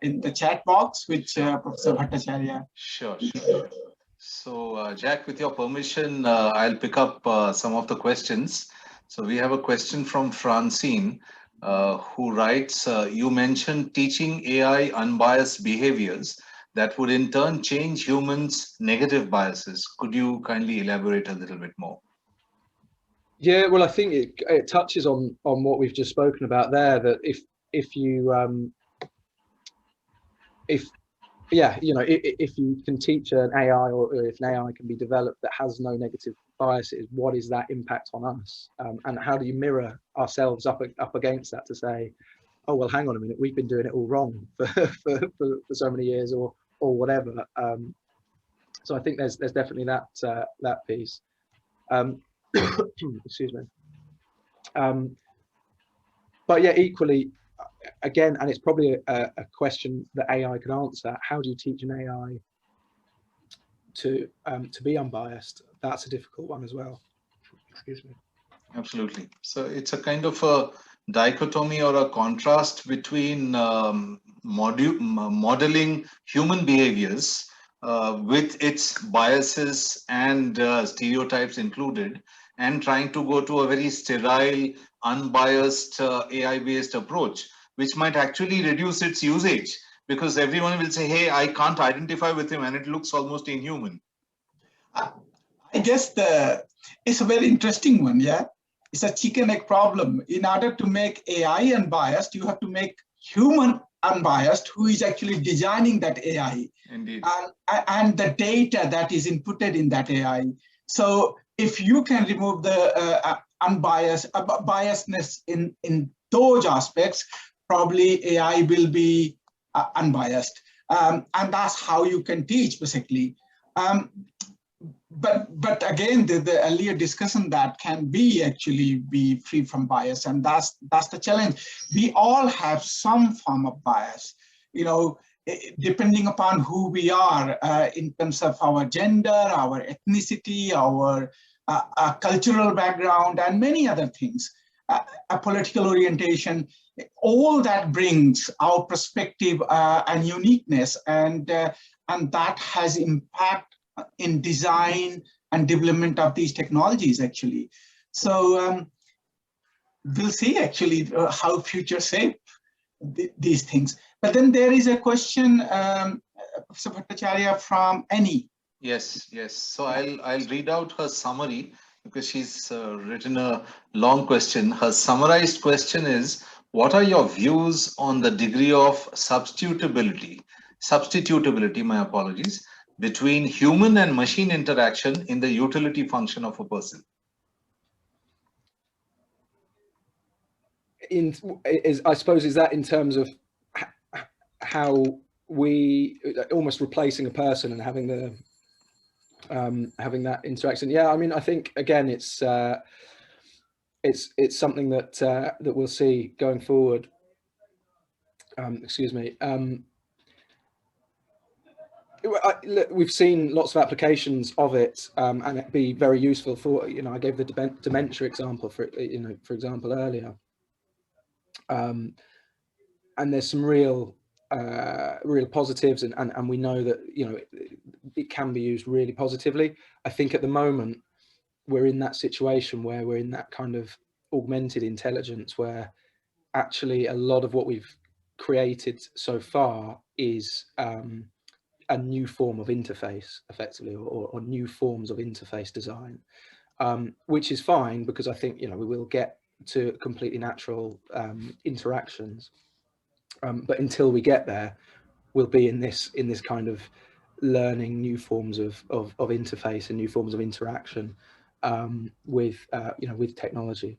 F: in the chat box, which Professor Bhattacharya.
A: Sure. So, Jack, with your permission, I'll pick up some of the questions. So we have a question from Francine, who writes, you mentioned teaching AI unbiased behaviors that would in turn change humans' negative biases. Could you kindly elaborate a little bit more?
B: Yeah, well, I think it touches on what we've just spoken about there. That if you can teach an AI, or if an AI can be developed that has no negative biases, what is that impact on us? And how do you mirror ourselves up against that to say, oh well, hang on a minute, we've been doing it all wrong for so many years, or whatever. So I think there's definitely that piece. Excuse me. But yeah, equally, again, and it's probably a question that AI can answer. How do you teach an AI to be unbiased? That's a difficult one as well. Excuse me.
A: Absolutely. So it's a kind of a dichotomy or a contrast between modeling human behaviors with its biases and stereotypes included, and trying to go to a very sterile, unbiased AI-based approach, which might actually reduce its usage, because everyone will say, hey, I can't identify with him, and it looks almost inhuman.
F: I guess it's a very interesting one, yeah? It's a chicken egg problem. In order to make AI unbiased, you have to make human unbiased, who is actually designing that AI.
A: Indeed.
F: And the data that is inputted in that AI. So if you can remove the biasness in those aspects, probably AI will be unbiased. And that's how you can teach, basically. But again, the earlier discussion that can actually be free from bias, and that's the challenge. We all have some form of bias. depending upon who we are in terms of our gender, our ethnicity, our cultural background, and many other things, a political orientation, all that brings our perspective and uniqueness, and that has impact in design and development of these technologies, actually. So we'll see, actually, how future shape these things. But then there is a question, Professor Bhattacharya, from Annie.
A: Yes, yes. So I'll read out her summary because she's written a long question. Her summarized question is, what are your views on the degree of substitutability, my apologies, between human and machine interaction in the utility function of a person?
B: I suppose, is that in terms of how we almost replacing a person and having the having that interaction? Yeah, I mean, I think again, it's something that that we'll see going forward. Excuse me. Look, we've seen lots of applications of it, and it be very useful for, I gave the dementia example for example earlier, and there's some real positives, and we know that it can be used really positively. I think at the moment we're in that situation where we're in that kind of augmented intelligence where actually a lot of what we've created so far is a new form of interface, effectively, or new forms of interface design, which is fine, because I think we will get to completely natural interactions, but until we get there, we'll be in this kind of learning new forms of interface and new forms of interaction with technology,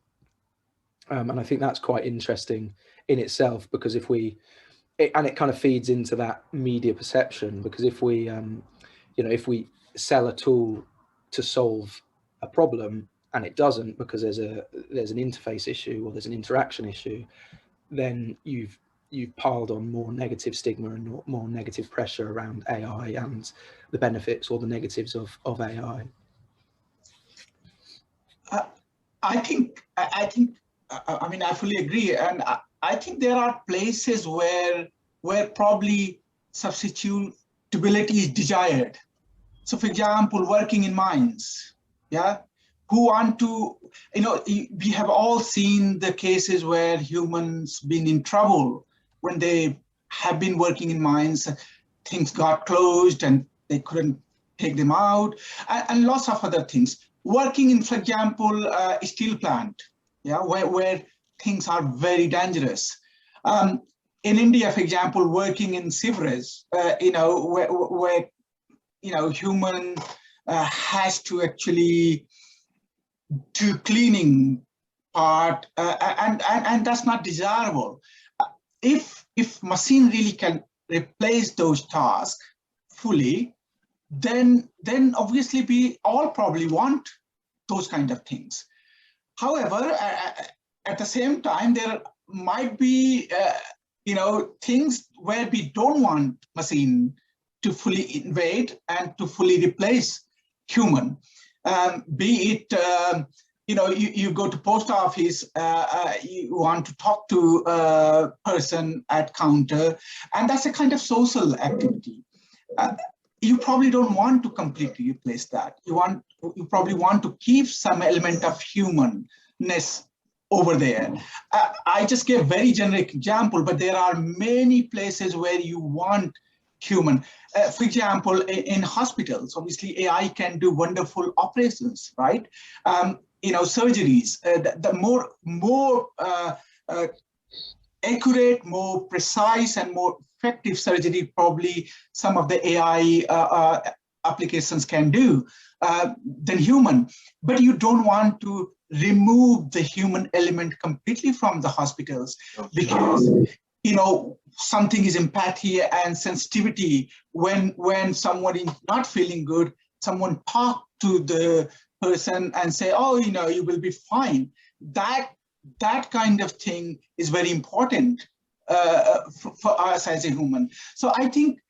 B: and I think that's quite interesting in itself, because if we and it kind of feeds into that media perception, because if we if we sell a tool to solve a problem and it doesn't, because there's an interface issue or there's an interaction issue, then you've piled on more negative stigma and more negative pressure around AI and the benefits or the negatives of AI.
F: I mean, I fully agree, and I think there are places where probably substitutability is desired. So, for example, working in mines, yeah, who want to, we have all seen the cases where humans been in trouble when they have been working in mines, things got closed and they couldn't take them out, and lots of other things. Working in, for example, a steel plant, yeah, where things are very dangerous. In India, for example, working in sewerage, where human has to actually do cleaning part, and that's not desirable. If machine really can replace those tasks fully, then obviously we all probably want those kind of things. However, at the same time, there might be things where we don't want machine to fully invade and to fully replace human. Be it you go to post office, you want to talk to a person at counter, and that's a kind of social activity. You probably don't want to completely replace that. You probably want to keep some element of humanness over there. I just gave a very generic example, but there are many places where you want human. For example, in hospitals, obviously AI can do wonderful operations, right? Surgeries, the more accurate, more precise, and more effective surgery probably some of the AI applications can do than human. But you don't want to remove the human element completely from the hospitals, because something is empathy and sensitivity. When someone is not feeling good, someone talk to the person and say, oh, you will be fine. That kind of thing is very important for us as a human. So I think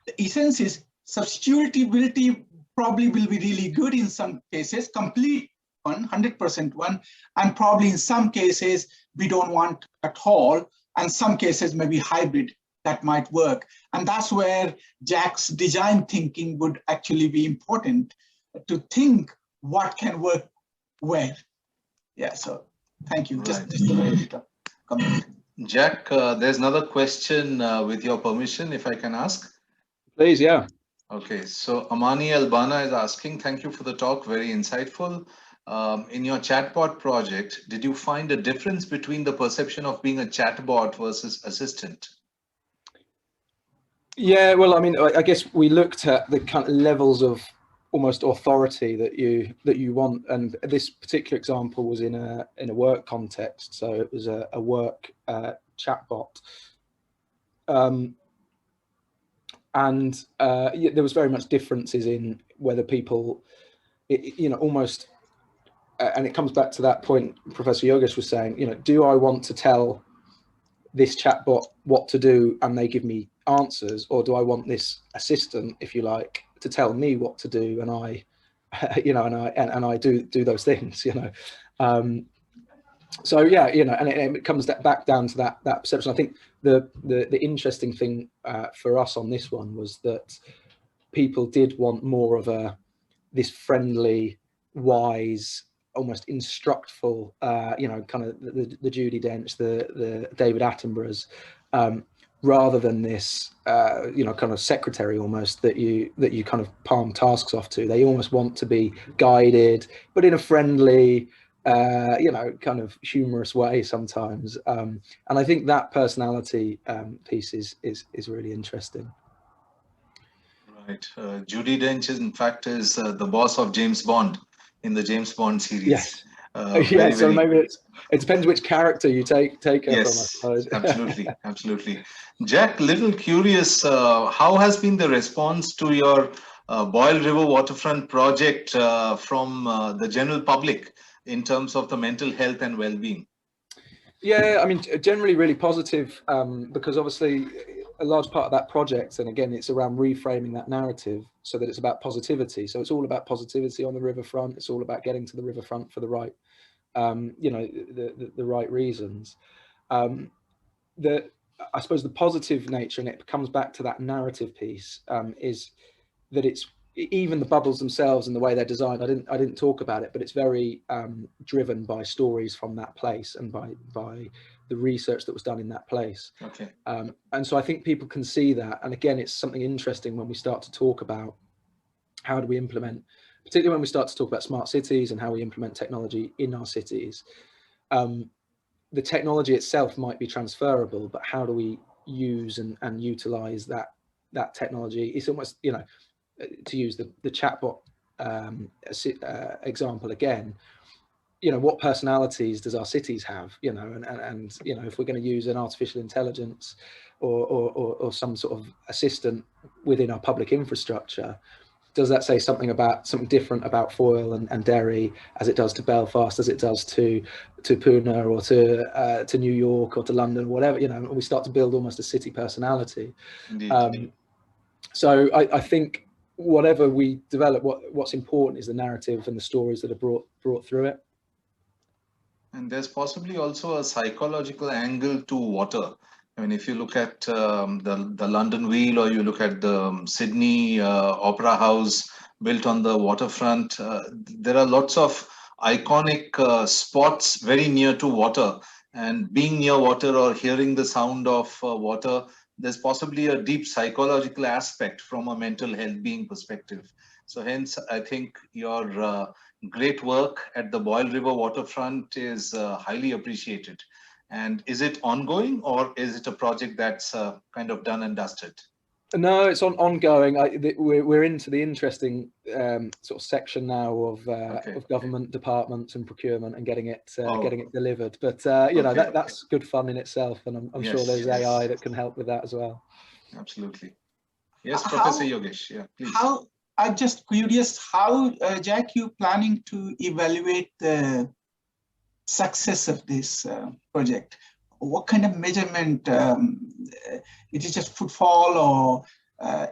F: the essence is substitutability probably will be really good in some cases, complete 100% one, and probably in some cases we don't want at all, and some cases maybe hybrid that might work. And that's where Jack's design thinking would actually be important, to think what can work where. Yeah, so thank you.
A: Right.
F: Just a minute of comment.
A: Jack, there's another question with your permission, if I can ask.
B: Please, yeah.
A: Okay, so Amani Albana is asking, thank you for the talk, very insightful. In your chatbot project, did you find a difference between the perception of being a chatbot versus assistant?
B: Yeah, well, I mean, I guess we looked at the kind of levels of almost authority that you want, and this particular example was in a work context, so it was a work chatbot, and yeah, there was very much differences in whether people, almost, and it comes back to that point Professor Yogesh was saying, do I want to tell this chatbot what to do and they give me answers, or do I want this assistant, if you like, to tell me what to do and I and I do those things, so yeah, and it comes back down to that perception. I think the interesting thing for us on this one was that people did want more of this friendly, wise, almost instructful, kind of the Judi Dench, the David Attenboroughs, rather than this, kind of secretary almost that you kind of palm tasks off to. They almost want to be guided, but in a friendly, kind of humorous way sometimes. And I think that personality piece is really interesting.
A: Right. Judi Dench, in fact, is the boss of James Bond in the James Bond series.
B: Yes. Yeah, so maybe it depends which character you take her from, I suppose.
A: Absolutely, absolutely. Jack, little curious, how has been the response to your Boyle River waterfront project from the general public in terms of the mental health and well-being? Yeah,
B: I mean, generally really positive, because obviously a large part of that project, and again, it's around reframing that narrative so that it's about positivity. So it's all about positivity on the riverfront. It's all about getting to the riverfront for the right, the right reasons. I suppose the positive nature, and it comes back to that narrative piece, is that it's even the bubbles themselves and the way they're designed. I didn't talk about it, but it's very driven by stories from that place and by the research that was done in that place.
A: Okay.
B: And so I think people can see that. And again, it's something interesting when we start to talk about how do we implement, particularly when we start to talk about smart cities and how we implement technology in our cities. The technology itself might be transferable, but how do we use and utilize that technology? It's almost, to use the chatbot example again, what personalities does our cities have, and if we're going to use an artificial intelligence or some sort of assistant within our public infrastructure, does that say something different about Foyle and Derry as it does to Belfast, as it does to Pune or to New York or to London, whatever, we start to build almost a city personality.
A: Indeed.
B: So I think whatever we develop, what's important is the narrative and the stories that are brought through it.
A: And there's possibly also a psychological angle to water. I mean, if you look at the London Wheel, or you look at the Sydney Opera House built on the waterfront, there are lots of iconic spots very near to water. And being near water or hearing the sound of water, there's possibly a deep psychological aspect from a mental health being perspective. So hence, I think your great work at the Boyle River waterfront is highly appreciated. And is it ongoing, or is it a project that's kind of done and dusted?
B: No, it's ongoing. We're into the interesting sort of section now of government departments and procurement and getting it delivered. But that's good fun in itself, and I'm sure there's AI that can help with that as well.
A: Absolutely. Yes, Professor Yogesh. Yeah, please.
F: I'm just curious, how, Jack, you planning to evaluate the success of this project? what kind of measurement? It is just footfall, or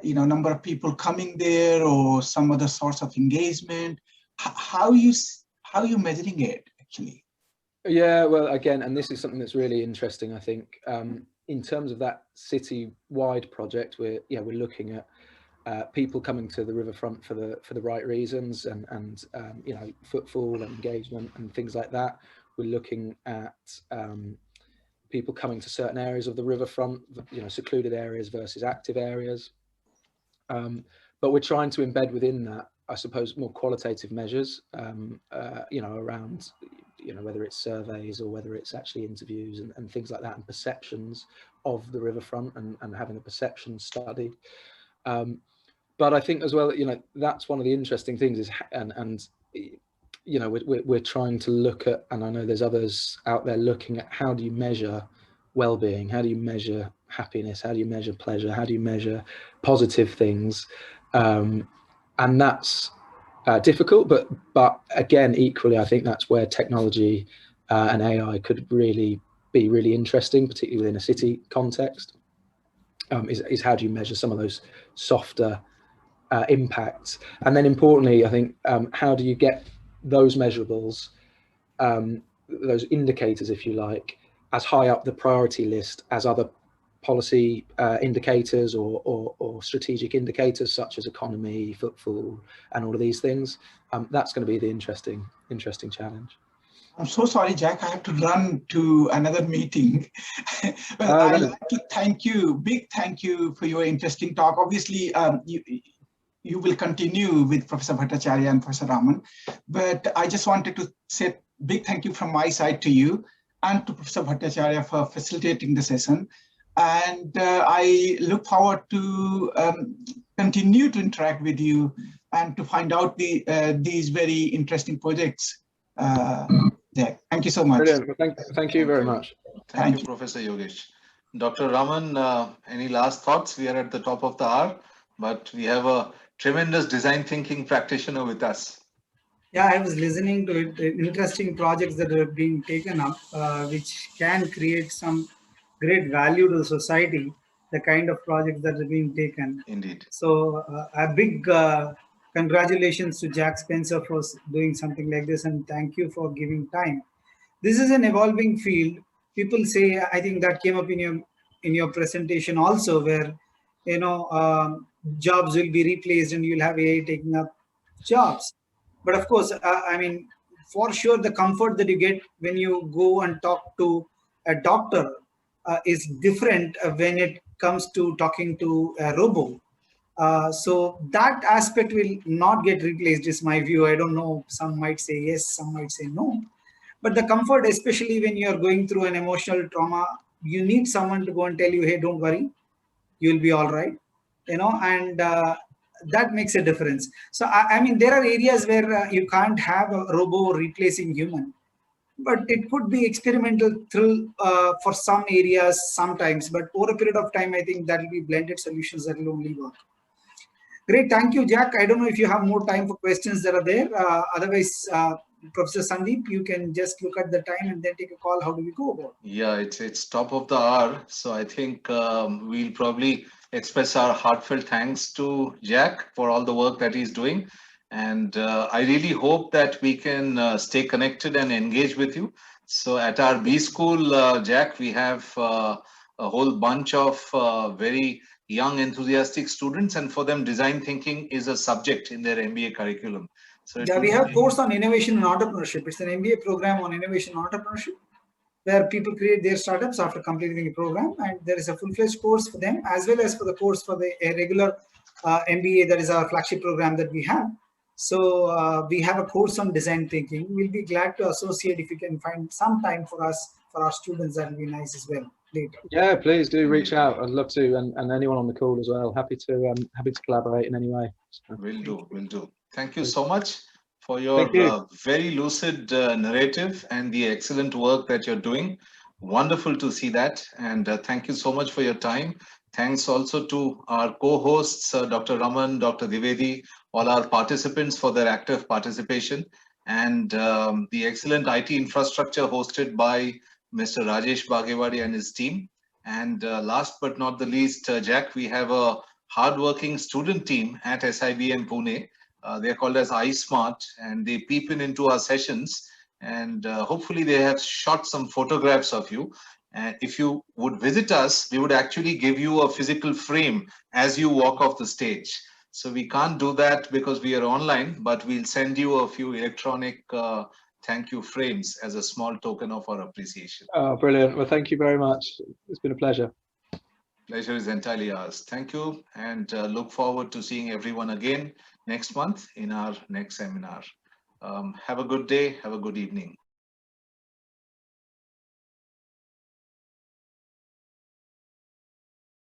F: number of people coming there, or some other sorts of engagement? How are you measuring it actually?
B: Yeah, well, again, and this is something that's really interesting, I think. In terms of that city-wide project, we're looking at people coming to the riverfront for the right reasons, and footfall and engagement and things like that. We're looking at people coming to certain areas of the riverfront, secluded areas versus active areas. But we're trying to embed within that, I suppose, more qualitative measures, around, whether it's surveys or whether it's actually interviews and things like that, and perceptions of the riverfront, and having a perception study. But I think as well, that's one of the interesting things is, we're trying to look at, and I know there's others out there looking at, how do you measure well-being? How do you measure happiness? How do you measure pleasure? How do you measure positive things? And that's difficult, but again, equally, I think that's where technology and AI could really be really interesting, particularly within a city context. Is how do you measure some of those softer impacts? And then importantly, I think, how do you get those measurables, those indicators, if you like, as high up the priority list as other policy indicators or strategic indicators such as economy, footfall, and all of these things? That's going to be the interesting challenge.
F: I'm so sorry, Jack. I have to run to another meeting. Well, I'd like to thank you, big thank you for your interesting talk. Obviously, you will continue with Professor Bhattacharya and Professor Raman, but I just wanted to say big thank you from my side to you and to Professor Bhattacharya for facilitating the session. And I look forward to continue to interact with you and to find out these very interesting projects. Jack, thank you so much.
B: Brilliant. Thank you very much.
A: Thank you, Professor Yogesh. Dr. Raman, any last thoughts? We are at the top of the hour, but we have a tremendous design thinking practitioner with us.
G: Yeah, I was listening to it. Interesting projects that are being taken up, which can create some great value to the society, the kind of projects that are being taken.
A: Indeed.
G: So a big congratulations to Jack Spencer for doing something like this, and thank you for giving time. This is an evolving field. People say, I think that came up in your presentation also, where jobs will be replaced and you'll have AI taking up jobs. But of course, for sure, the comfort that you get when you go and talk to a doctor is different when it comes to talking to a robot. So that aspect will not get replaced, is my view. I don't know, some might say yes, some might say no. But the comfort, especially when you're going through an emotional trauma, you need someone to go and tell you, hey, don't worry, you'll be all right, and that makes a difference. So, there are areas where you can't have a robot replacing human, but it could be experimental through for some areas sometimes, but over a period of time, I think that will be blended solutions that will only work. Great, thank you, Jack. I don't know if you have more time for questions that are there. Otherwise, Professor Sandeep, you can just look at the time and then take a call. How do we go about it?
A: Yeah, it's top of the hour. So I think we'll probably express our heartfelt thanks to Jack for all the work that he's doing. And I really hope that we can stay connected and engage with you. So at our B School, Jack, we have a whole bunch of very young enthusiastic students, and for them design thinking is a subject in their MBA curriculum. So
G: yeah, we have a course on innovation and entrepreneurship. It's an MBA program on innovation and entrepreneurship, where people create their startups after completing the program, and there is a full-fledged course for them, as well as for the course for the regular MBA, that is our flagship program that we have. So we have a course on design thinking. We'll be glad to associate if you can find some time for us, for our students. That will be nice as well later.
B: Yeah, please do reach out. I'd love to, and anyone on the call as well. Happy to collaborate in any way. So.
A: Will do. Thank you so much for your very lucid narrative and the excellent work that you're doing. Wonderful to see that, and thank you so much for your time. Thanks also to our co-hosts, Dr. Raman, Dr. Dwivedi, all our participants for their active participation, and the excellent IT infrastructure hosted by Mr. Rajesh Bagewadi and his team. And last but not the least, Jack, we have a hardworking student team at SIBM Pune. They're called as iSmart, and they peep into our sessions. And hopefully they have shot some photographs of you. And if you would visit us, we would actually give you a physical frame as you walk off the stage. So we can't do that because we are online, but we'll send you a few electronic thank you frames as a small token of our appreciation.
B: Oh, brilliant. Well, thank you very much. It's been a pleasure.
A: Pleasure is entirely ours. Thank you, and look forward to seeing everyone again next month in our next seminar. Have a good day. Have a good evening.